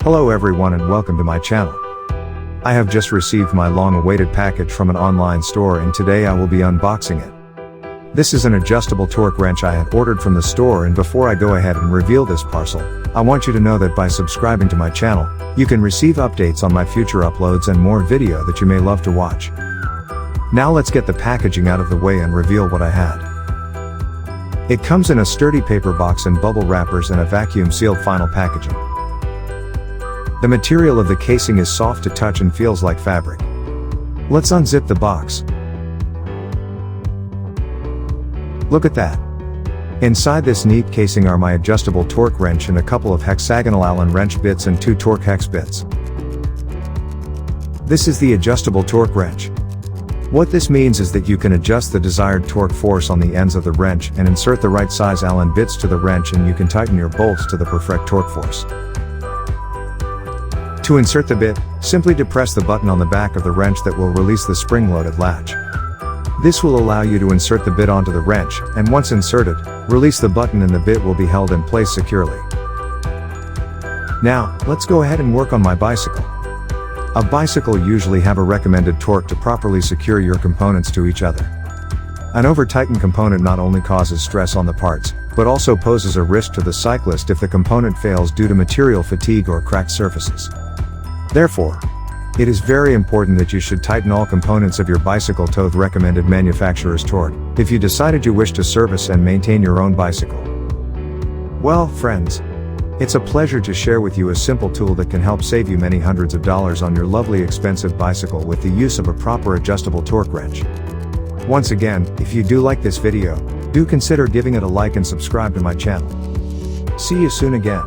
Hello everyone and welcome to my channel. I have just received my long-awaited package from an online store and today I will be unboxing it. This is an adjustable torque wrench I had ordered from the store, and before I go ahead and reveal this parcel, I want you to know that by subscribing to my channel, you can receive updates on my future uploads and more video that you may love to watch. Now let's get the packaging out of the way and reveal what I had. It comes in a sturdy paper box and bubble wrappers and a vacuum-sealed vinyl packaging. The material of the casing is soft to touch and feels like fabric. Let's unzip the box. Look at that. Inside this neat casing are my adjustable torque wrench and a couple of hexagonal Allen wrench bits and 2 torque hex bits. This is the adjustable torque wrench. What this means is that you can adjust the desired torque force on the ends of the wrench and insert the right size Allen bits to the wrench, and you can tighten your bolts to the perfect torque force. To insert the bit, simply depress the button on the back of the wrench that will release the spring-loaded latch. This will allow you to insert the bit onto the wrench, and once inserted, release the button and the bit will be held in place securely. Now, let's go ahead and work on my bicycle. A bicycle usually have a recommended torque to properly secure your components to each other. An over-tightened component not only causes stress on the parts, but also poses a risk to the cyclist if the component fails due to material fatigue or cracked surfaces. Therefore, it is very important that you should tighten all components of your bicycle to the recommended manufacturer's torque, if you decided you wish to service and maintain your own bicycle. Well, friends, it's a pleasure to share with you a simple tool that can help save you many hundreds of dollars on your lovely expensive bicycle with the use of a proper adjustable torque wrench. Once again, if you do like this video, do consider giving it a like and subscribe to my channel. See you soon again.